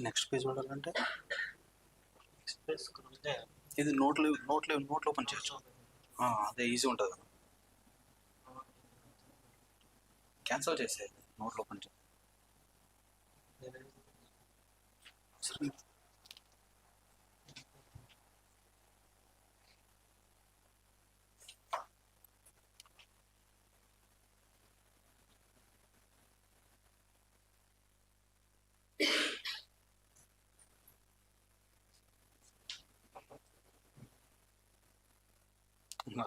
Next page చూడాలంటే ఇది నోట్లో ఓపెన్ చేయొచ్చు. అదే ఈజీ ఉంటుంది కదా. క్యాన్సిల్ చేసేది నోట్లో ఓపెన్ చేయాలి.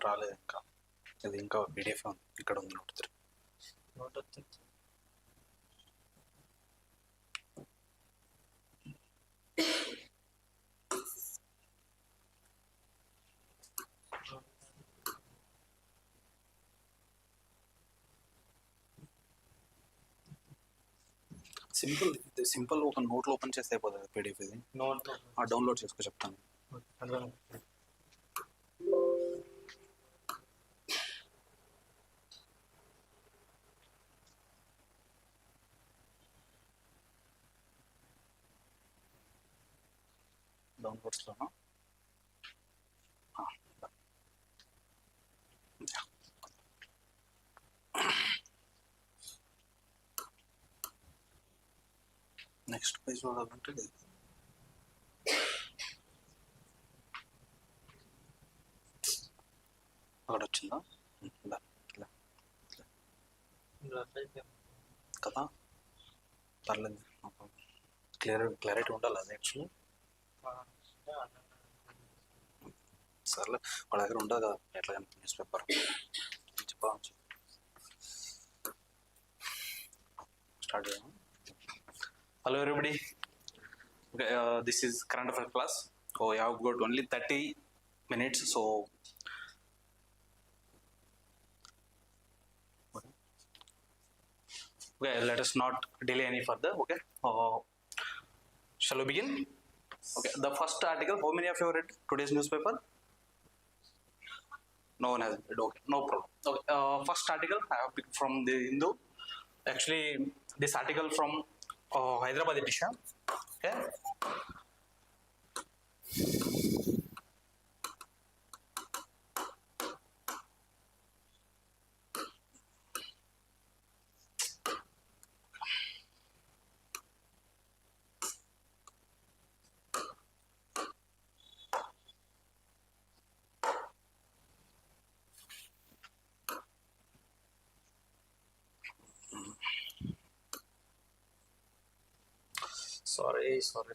రాలేదు ఇంకా. ఇది ఇంకా పీడిఎఫ్ ఉంది. ఇక్కడ ఉంది నోట్ 3. సింపుల్ ఒక నోట్లో ఓపెన్ చేస్తే అయిపోతుంది పీడిఎఫ్. ఇది డౌన్లోడ్ చేసుకో చెప్తాను. డౌన్లోడ్స్లోనా నెక్స్ట్ పేజ్ చూడాలంటే అక్కడ వచ్చిందా కదా. పర్లేదు, క్లారిటీ ఉండాలి అది యాక్చువల్లీ. సర్లే, వాళ్ళ దగ్గర ఉండదు కదా ఎట్లా న్యూస్ పేపర్. చెప్పాలి స్టార్ట్ చేద్దాం. Hello everybody. Okay, this is current affairs class. Oh, I have got only 30 minutes, so okay, let us not delay any further. Okay, shall we begin? Okay, the first article, how many of you have read today's newspaper? No one has read. Okay, no problem. Okay, first article I have picked from the Hindu. Actually, this article from Hyderabad edition. Okay.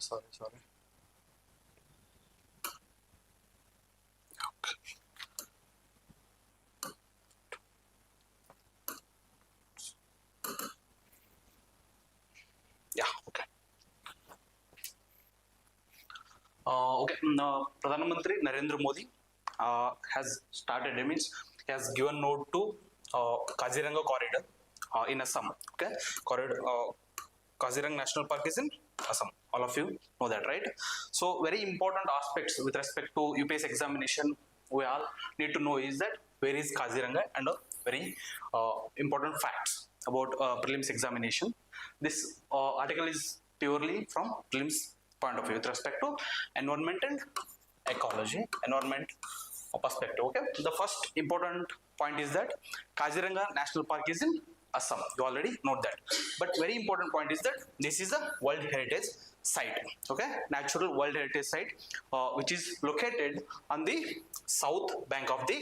Sorry. Okay. Yeah, okay. Okay, Pradhan Mantri Narendra Modi has started, means he has given note to Kaziranga corridor in Assam. Okay, corridor Kaziranga National Park is in Assam. All of you know that, right? So very important aspects with respect to UPSC examination we all need to know is that where is Kaziranga, and very important facts about prelims examination. This article is purely from prelims point of view with respect to environment and ecology, environment perspective. Okay, the first important point is that Kaziranga National Park is in Assam. You already know that, but very important point is that this is a World Heritage Site. Okay, natural World Heritage Site, which is located on the south bank of the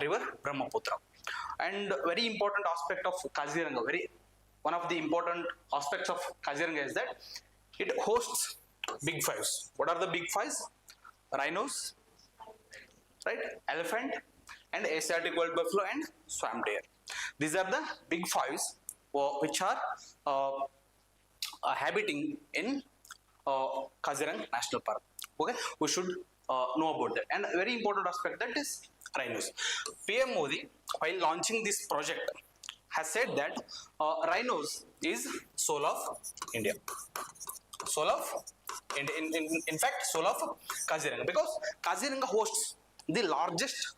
river Brahmaputra. And very important aspect of Kaziranga, one of the important aspects of Kaziranga is that it hosts big fives. What are the big fives? Rhinos, right? Elephant, and Asiatic wild buffalo and swamp deer. These are the big fives which are habiting in Kaziranga National Park. Okay, we should know about that. And a very important aspect, that is rhinos. PM Modi, while launching this project, has said that rhinos is soul of India. Soul of in fact soul of Kaziranga, because Kaziranga hosts the largest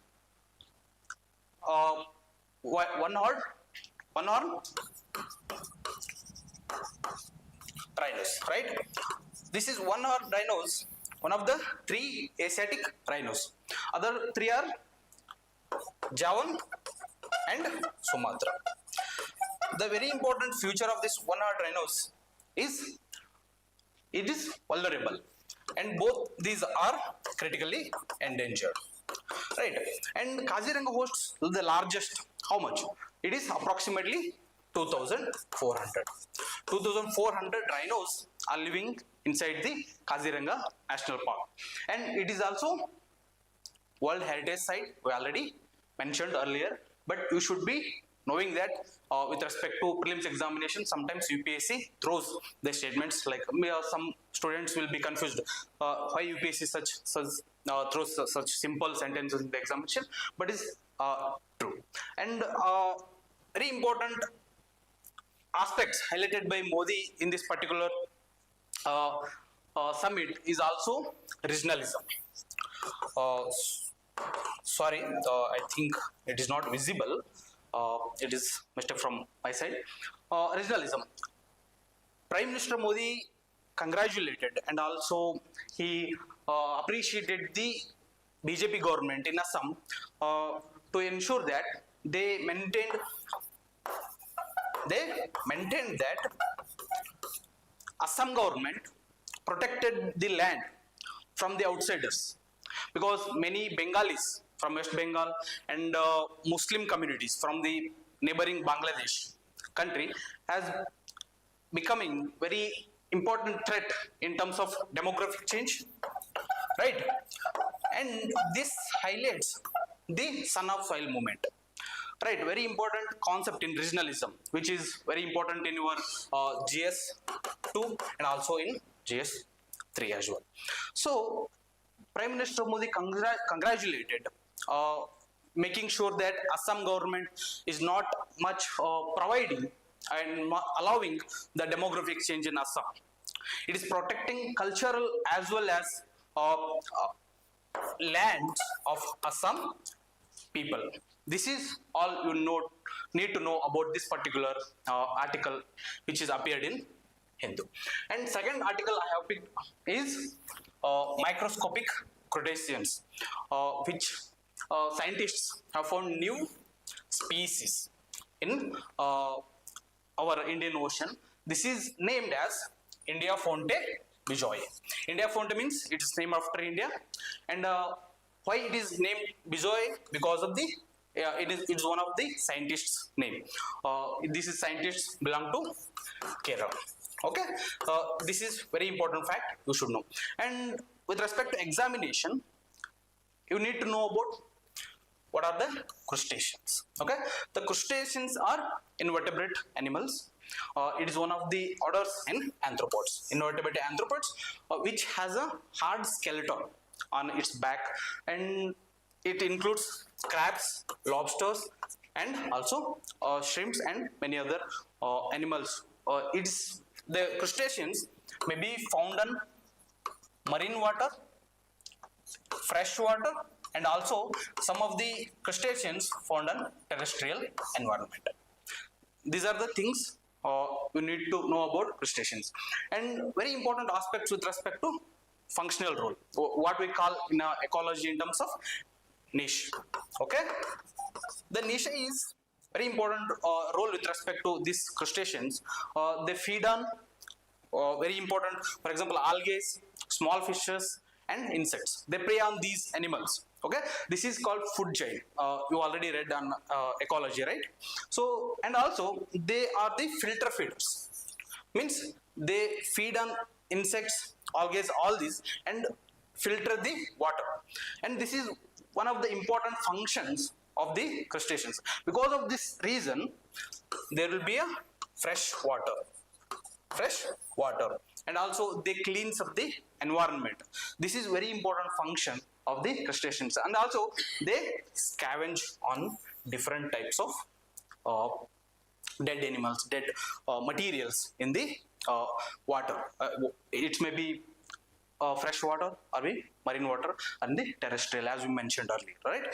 one horn rhinos, right? This is one horn rhinos, one of the three Asiatic rhinos. Other three are Javan and Sumatra. The very important feature of this one horn rhinos is it is vulnerable, and both these are critically endangered, right? And Kaziranga hosts the largest. How much? It is approximately 2,400 rhinos are living inside the Kaziranga National Park, and it is also World Heritage Site. We already mentioned earlier, but you should be knowing that with respect to prelims examination, sometimes UPSC throws the statements like some students will be confused why UPSC throws such simple sentences in the examination, but is true. And very important aspects highlighted by Modi in this particular summit is also regionalism. Sorry, I think it is not visible. It is mistake from my side. Regionalism. Prime Minister Modi congratulated and also he appreciated the BJP government in Assam to ensure that they maintained that Assam government protected the land from the outsiders, because many Bengalis from West Bengal and Muslim communities from the neighboring Bangladesh country has becoming very important threat in terms of demographic change, right? And this highlights the son of soil movement, right? Very important concept in regionalism, which is very important in your GS2 and also in GS3 as well. So Prime Minister Modi congratulated, making sure that Assam government is not much providing and allowing the demographic change in Assam. It is protecting cultural as well as lands of Assam people. This is all you need to know about this particular article which is appeared in Hindu. And second article I have picked is microscopic crustaceans, which scientists have found new species in our Indian Ocean. This is named as India Fonte Bijoy. India Fonte means it is named after India, and why it is named Bijoy? Because of the it's one of the scientists' name. This is scientists belong to Kerala. Okay, this is very important fact you should know. And with respect to examination, you need to know about what are the crustaceans. Okay, the crustaceans are invertebrate animals. It is one of the orders in arthropods, invertebrate arthropods, which has a hard skeleton on its back, and it includes crabs, lobsters, and also shrimps and many other animals. The crustaceans may be found in marine water, fresh water, and also some of the crustaceans found in terrestrial environment. These are the things you need to know about crustaceans. And very important aspects with respect to functional role, what we call in ecology in terms of niche. Okay, the niche is very important role with respect to these crustaceans. They feed on very important, for example, algae, small fishes, and insects. They prey on these animals. Okay, this is called food chain. You already read on ecology, right? So, and also they are the filter feeders, means they feed on insects, algae, all these, and filter the water. And this is one of the important functions of the crustaceans. Because of this reason, there will be a fresh water, and also they cleans up the environment. This is very important function of the crustaceans. And also they scavenge on different types of dead animals, dead materials in the water. It may be fresh water or the marine water and the terrestrial, as we mentioned earlier, right?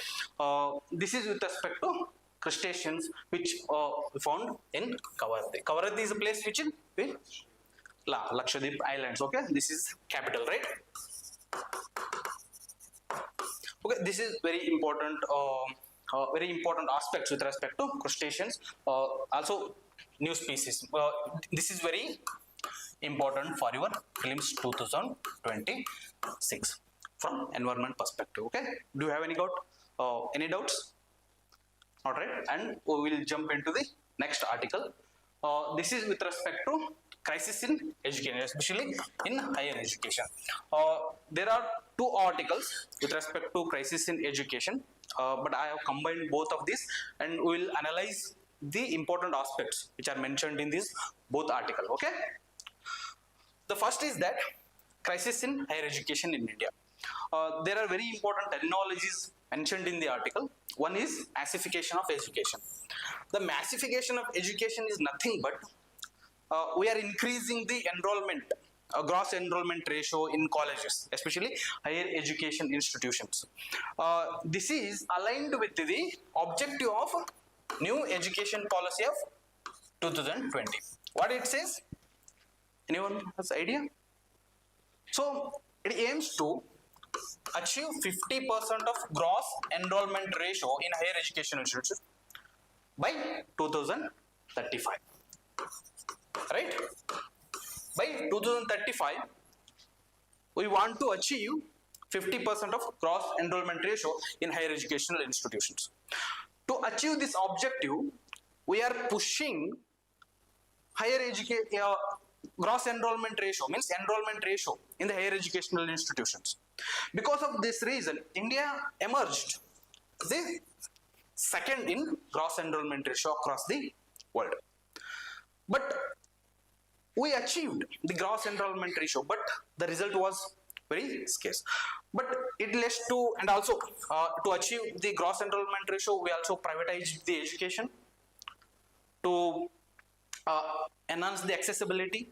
This is with respect to crustaceans which found in Kavaratti. Kavaratti is a place which in Lakshadweep Islands. Okay, this is capital, right? Okay, this is very important. Very important aspects with respect to crustaceans. Also, new species. This is very important for your prelims 2026 from environment perspective. Okay, do you have any doubts? All right, and we will jump into the next article. This is with respect to crisis in education, especially in higher education. There are two articles with respect to crisis in education, but I have combined both of these, and we will analyze the important aspects which are mentioned in these both articles. Okay. The first is that crisis in higher education in India. There are very important terminologies mentioned in the article. One is massification of education. The massification of education is nothing but we are increasing the enrollment, gross enrollment ratio in colleges, especially higher education institutions. This is aligned with the objective of new education policy of 2020. What it says? Anyone has idea? So it aims to achieve 50% of gross enrollment ratio in higher education institutions by 2035. Right? By 2035, we want to achieve 50% of gross enrollment ratio in higher educational institutions. To achieve this objective, we are pushing higher education gross enrollment ratio, means enrollment ratio in the higher educational institutions. Because of this reason, India emerged the second in gross enrollment ratio across the world. But we achieved the gross enrollment ratio, but the result was very scarce. But it led to, and also to achieve the gross enrollment ratio, we also privatized the education to enhance the accessibility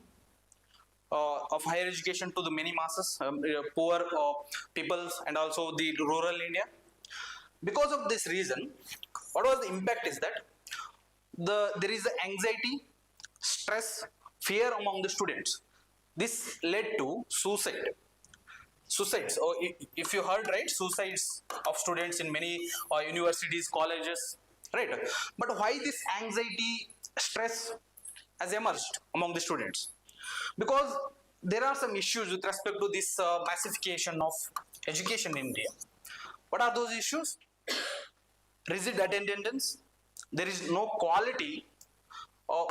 of higher education to the many masses, poor peoples, and also the rural India. Because of this reason, what was the impact is that there is anxiety, stress, fear among the students. This led to suicides. Or if you heard right, suicides of students in many universities, colleges, right? But why this anxiety, stress has emerged among the students? Because there are some issues with respect to this massification of education in India. What are those issues? Rigid attendance. There is no quality.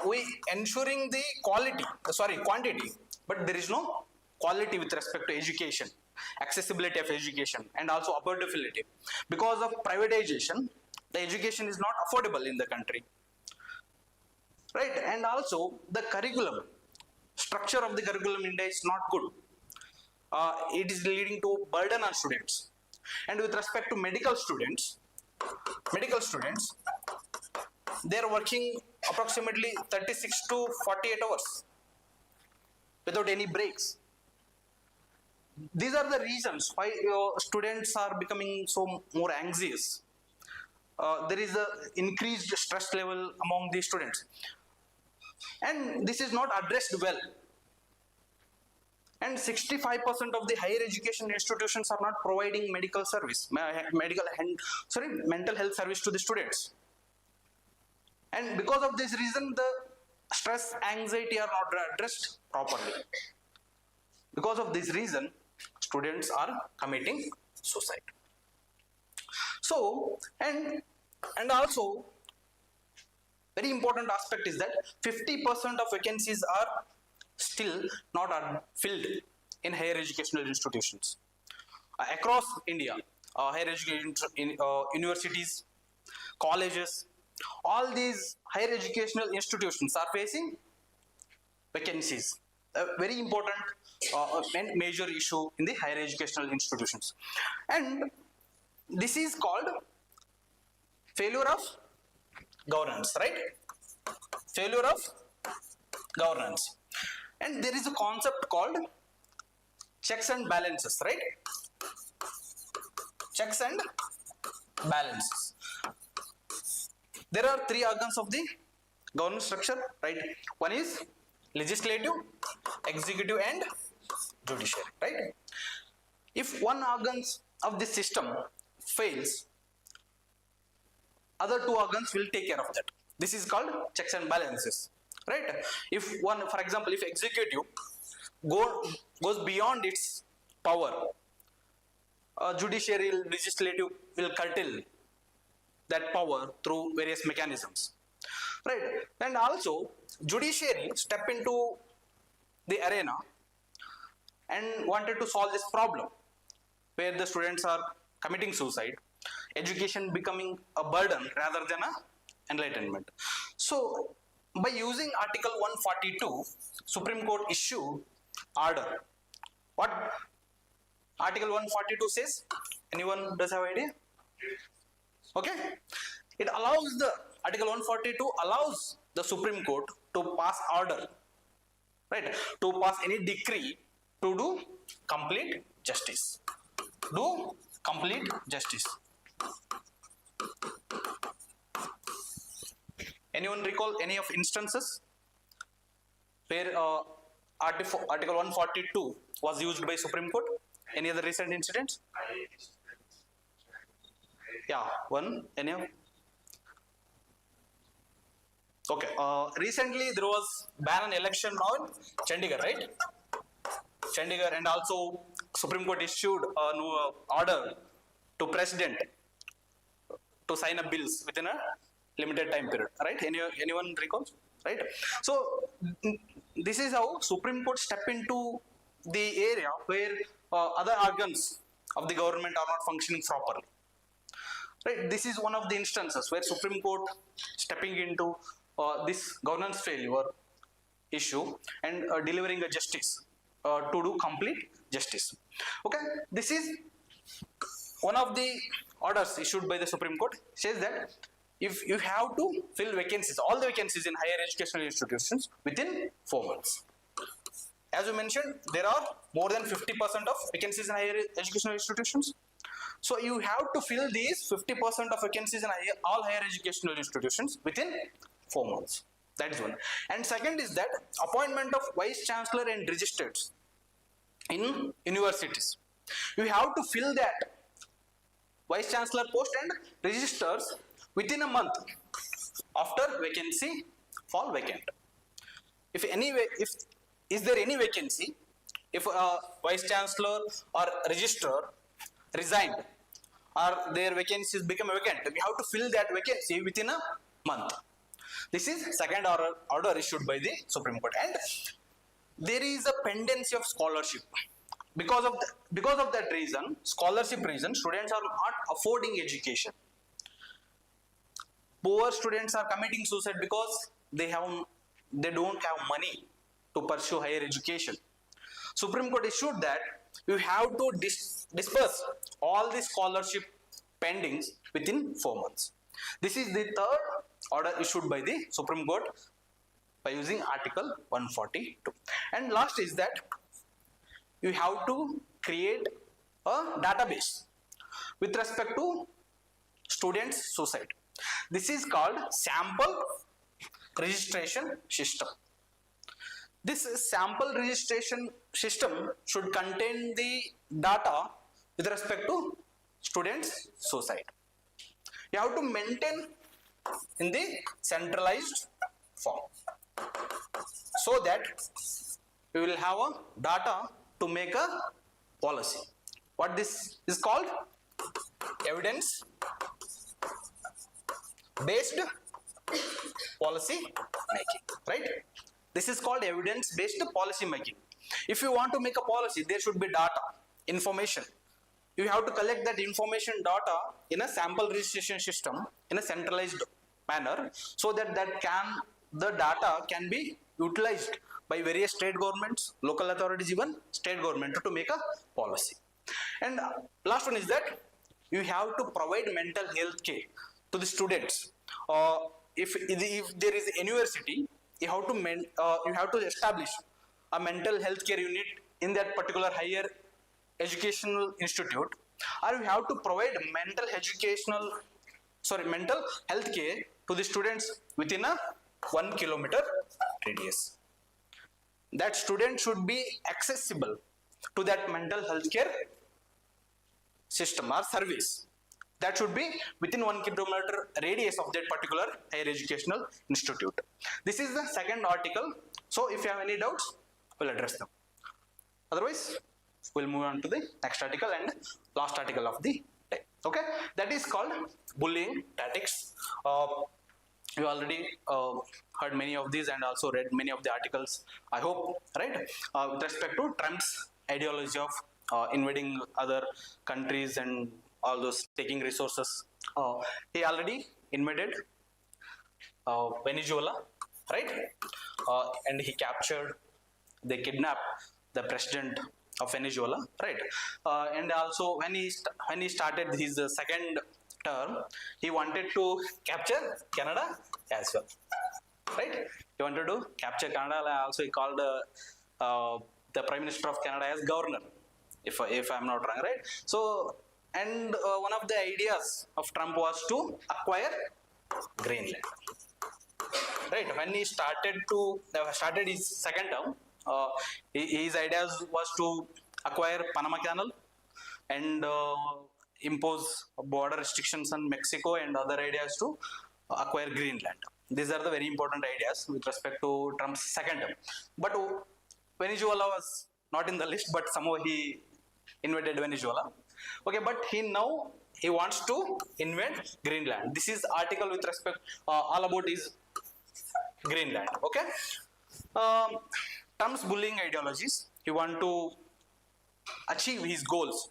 We ensuring the quantity, but there is no quality with respect to education, accessibility of education, and also affordability. Because of privatization, the education is not affordable in the country, right? And also the curriculum, structure of the curriculum in India is not good. It is leading to burden on students. And with respect to medical students, they are working approximately 36 to 48 hours without any breaks. These are the reasons why students are becoming so more anxious. There is a increased stress level among the students, and this is not addressed well. And 65% of the higher education institutions are not providing mental health service to the students. And because of this reason, the stress, anxiety are not addressed properly. Because of this reason, students are committing suicide. So, and also, very important aspect is that 50% of vacancies are still not filled in higher educational institutions. Across India, higher education universities, colleges, all these higher educational institutions are facing vacancies. A very important and major issue in the higher educational institutions. And this is called failure of governance, right? Failure of governance. And there is a concept called checks and balances, right? Checks and balances. There are three organs of the government structure, right? One is legislative, executive, and judiciary, right? If one organs of the system fails, other two organs will take care of that. This is called checks and balances, right? If one, for example, if executive goes beyond its power, judiciary, legislative will curtail that power through various mechanisms, right? And also judiciary step into the arena and wanted to solve this problem where the students are committing suicide, education becoming a burden rather than a enlightenment. So by using Article 142, Supreme Court issued order. What Article 142 says? Anyone does have idea? Okay, it allows the Article 142 allows the Supreme Court to pass order, right? To pass any decree to do complete justice. Do complete justice. Anyone recall any of instances where Article 142 was used by Supreme Court? Any other recent incidents? Yeah, one. Any of? Okay. Recently there was ban on election now in Chandigarh, right? Chandigarh, and also Supreme Court issued a new order to President to sign up bills within a limited time period, right? Anyone recalls, right? So this is how Supreme Court step into the area where other organs of the government are not functioning properly, right? This is one of the instances where Supreme Court stepping into this governance failure issue and delivering a justice to do complete justice. Okay, this is one of the orders issued by the Supreme Court. Says that if you have to fill vacancies, all the vacancies in higher educational institutions within 4 months. As you mentioned, there are more than 50% of vacancies in higher educational institutions. So you have to fill these 50% of vacancies in all higher educational institutions within 4 months. That is one. And second is that appointment of vice chancellor and registrars in universities. You have to fill that vice chancellor post and registers within a month after vacancy fall vacant. If is there any vacancy, if a vice chancellor or registrar resigned or their vacancies become vacant, we have to fill that vacancy within a month. This is second order issued by the Supreme Court. And there is a pendency of scholarship. Because of that reason, scholarship reason, students are not affording education. Poor students are committing suicide because they don't have money to pursue higher education. Supreme Court issued that you have to disperse all the scholarship pendings within 4 months. This is the third order issued by the Supreme Court by using Article 142. And last is that you have to create a database with respect to students' suicide. This is called sample registration system. This sample registration system should contain the data with respect to students' suicide. You have to maintain in the centralized form so that we will have a data to make a policy. What this is called? Evidence based policy making, right? This is called evidence based policy making. If you want to make a policy, there should be data, information. You have to collect that information data in a sample registration system in a centralized manner so that the data can be utilized by various state governments, local authorities, even state government to make a policy. And last one is that you have to provide mental health care to the students. If there is a university, you have to establish a mental health care unit in that particular higher educational institute, or you have to provide mental health care to the students within a 1 kilometer radius. That student should be accessible to that mental health care system or service. That should be within 1 kilometer radius of that particular higher educational institute. This is the second article. So if you have any doubts, we'll address them. Otherwise, we'll move on to the next article and last article of the day. Okay, that is called bullying tactics. You already heard many of these and also read many of the articles, I hope, right? With respect to Trump's ideology of invading other countries and all those taking resources. He already invaded Venezuela, right? And he captured, they kidnapped the president of Venezuela, right? And also when he started his second term, he wanted to capture Canada as well, right? He wanted to capture Canada. Also, he called the Prime Minister of Canada as governor, if I'm not wrong, right? So, and one of the ideas of Trump was to acquire Greenland, right? When he started his second term, his ideas was to acquire Panama Canal and impose border restrictions on Mexico, and other ideas to acquire Greenland. These are the very important ideas with respect to Trump's second term. But Venezuela was not in the list, but somehow he invaded Venezuela. Okay, but he wants to invade Greenland. This is article with respect all about is Greenland. Okay, Trump's bullying ideologies. He want to achieve his goals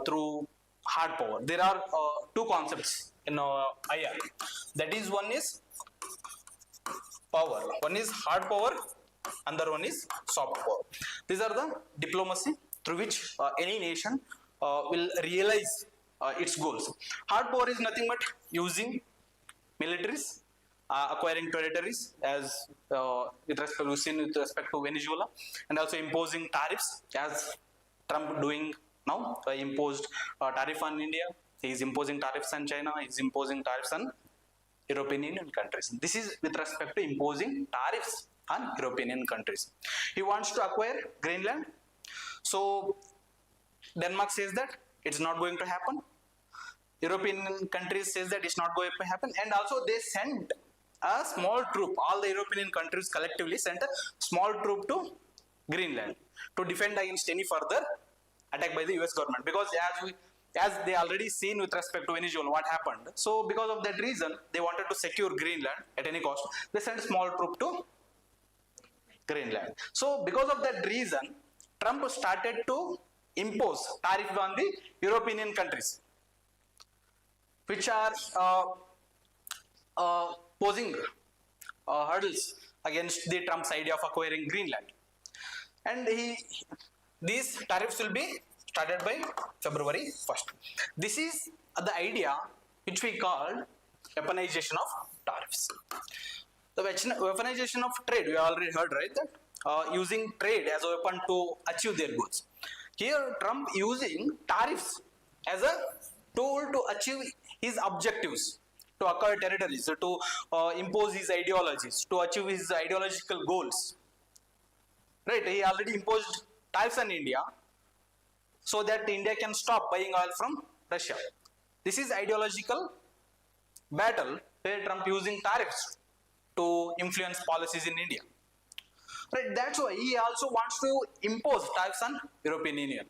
through hard power. There are two concepts in IR. That is, one is power. One is hard power. Another one is soft power. These are the diplomacy through which any nation will realize its goals. Hard power is nothing but using militaries, acquiring territories, as with respect to Venezuela, and also imposing tariffs, as Trump doing now. He imposed tariff on India. He is imposing tariffs on China. He is imposing tariffs on European Union countries. This is with respect to imposing tariffs on European Union countries. He wants to acquire Greenland. So Denmark says that it's not going to happen. European countries says that it's not going to happen, and also they sent a small troop. All the European countries collectively sent a small troop to Greenland to defend against any further attack by the US government, because as they already seen with respect to Venezuela what happened. So because of that reason, they wanted to secure Greenland at any cost. They sent a small troop to Greenland. So because of that reason, Trump started to impose tariff on the European countries, which are posing hurdles against the Trump's idea of acquiring Greenland. And these tariffs will be started by February 1st. This is the idea which we call weaponization of tariffs. The weaponization of trade, we already heard, right, that using trade as a weapon to achieve their goals. Here Trump using tariffs as a tool to achieve his objectives, to acquire territories, to impose his ideologies, to achieve his ideological goals. Right, he already imposed tariffs on India so that India can stop buying oil from Russia. This is ideological battle where Trump using tariffs to influence policies in India. Right, that's why he also wants to impose tariffs on European Union.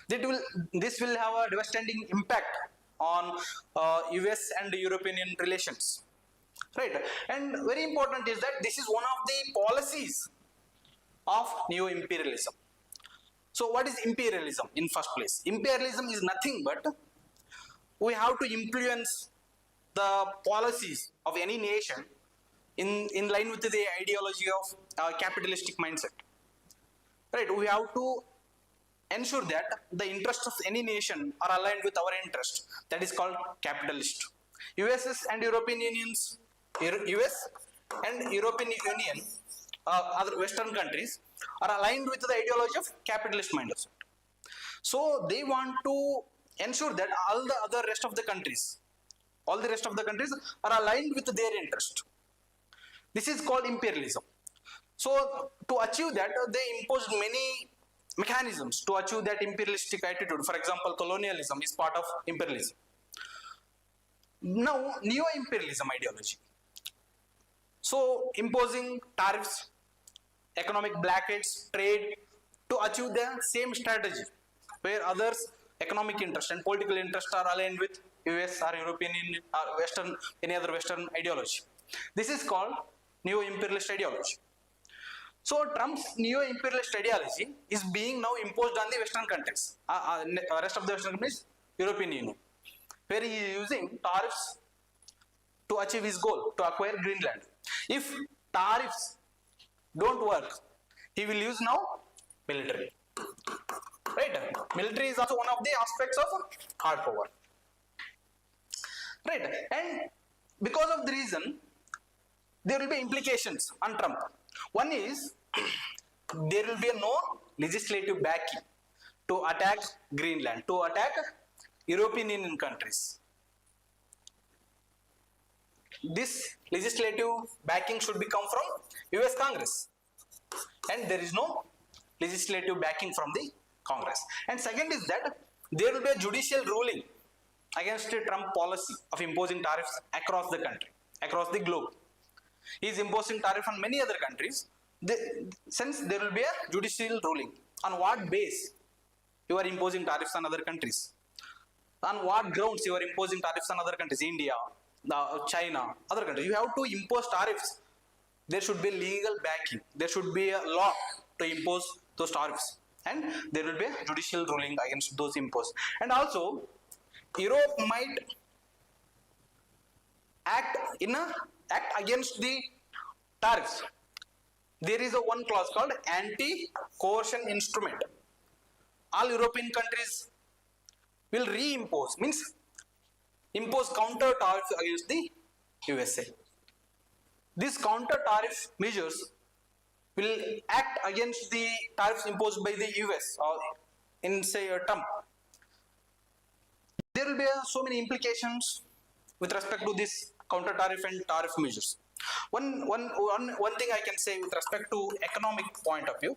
This will have a devastating impact on US and European Union relations. Right, and very important is that this is one of the policies of neo-imperialism. So what is imperialism in first place? Imperialism is nothing but we have to influence the policies of any nation in line with the ideology of capitalistic mindset. Right, we have to ensure that the interests of any nation are aligned with our interest. That is called capitalist. US and European Unions, US and European Union, other Western countries are aligned with the ideology of capitalist mindset. So they want to ensure that all the rest of the countries are aligned with their interest. This is called imperialism. So to achieve that, they imposed many mechanisms to achieve that imperialistic attitude. For example, colonialism is part of imperialism. Now, neo-imperialism ideology. So imposing tariffs, economic blockades, trade to achieve the same strategy, where others' economic interest and political interest are aligned with US or European or Western, any other Western ideology. This is called neo-imperialist ideology. So Trump's neo-imperialist ideology is being now imposed on the Western countries, rest of the Western countries, European Union, where he is using tariffs to achieve his goal, to acquire Greenland. If tariffs don't work, he will use now military. Right? Military is also one of the aspects of hard power. Right? And because of the reason, there will be implications on Trump. One is, there will be no legislative backing to attack Greenland, to attack European Union countries. This legislative backing should be come from US Congress, and there is no legislative backing from the Congress. And second is that there will be a judicial ruling against the Trump policy of imposing tariffs across the country, across the globe. He is imposing tariff on many other countries. Since there will be a judicial ruling, on what base you are imposing tariffs on other countries, on what grounds you are imposing tariffs on other countries, India, China, other countries. You have to impose tariffs. There should be legal backing. There should be a law to impose those tariffs, and there will be a judicial ruling against those imposed. And also, Europe might act against the tariffs. There is a one clause called anti-coercion instrument. All European countries will reimpose, means impose counter tariffs against the USA. These counter tariff measures will act against the tariffs imposed by the US or in say Trump. There will be so many implications with respect to this counter tariff and tariff measures. One thing I can say with respect to economic point of view,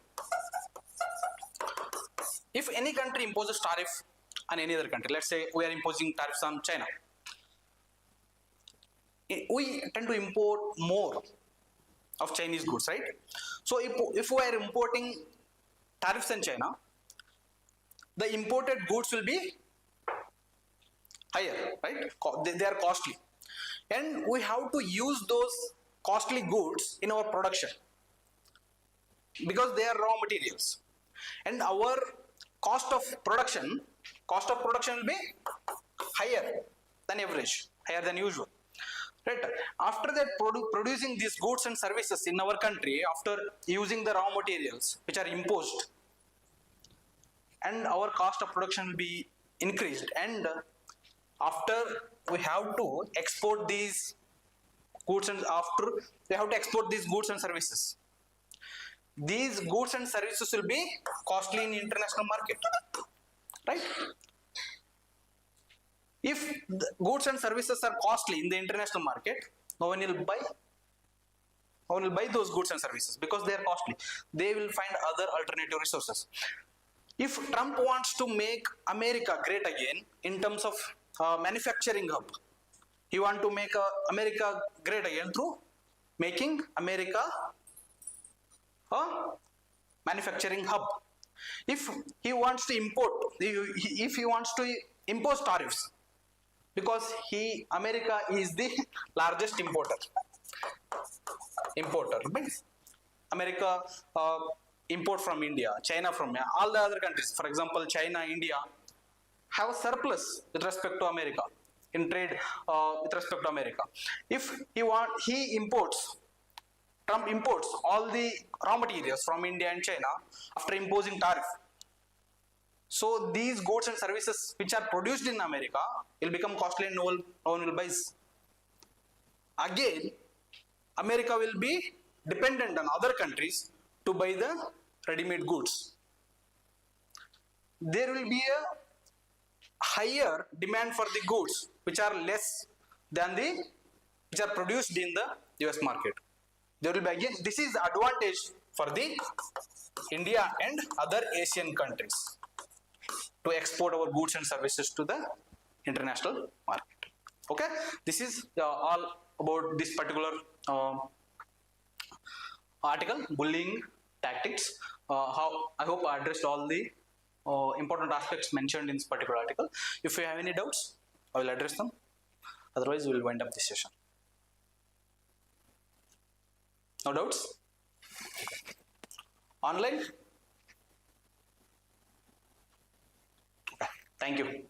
if any country imposes tariff on any other country, let's say we are imposing tariffs on China, we tend to import more of Chinese goods, right? So if we are importing tariffs in China, the imported goods will be higher, right? They are costly, and we have to use those costly goods in our production because they are raw materials, and our cost of production will be higher than average, higher than usual. Right? After that, producing these goods and services in our country, after using the raw materials which are imposed, and our cost of production will be increased, and after we have to export these goods and services. These goods and services will be costly in international market, right? If the goods and services are costly in the international market, no one will buy those goods and services because they are costly. They will find other alternative resources. If Trump wants to make America great again in terms of manufacturing hub, he wants to make America great again through making America a manufacturing hub. If he wants to impose tariffs, because America is the largest importer. Means America import from India, China from all the other countries. For example, China, India have a surplus with respect to America in trade with respect to America. If Trump imports all the raw materials from India and China after imposing tariff. So these goods and services which are produced in America will become costly and no one will buy. Again, America will be dependent on other countries to buy the ready-made goods, there will be a higher demand for the goods which are less than the which are produced in the US market. There will be again, this is advantage for the India and other Asian countries to export our goods and services to the international market. Okay, this is all about this particular article, bullying tactics. How I hope I addressed all the important aspects mentioned in this particular article. If you have any doubts, I will address them. Otherwise, we will wind up this session. No doubts? Online? Okay. Thank you.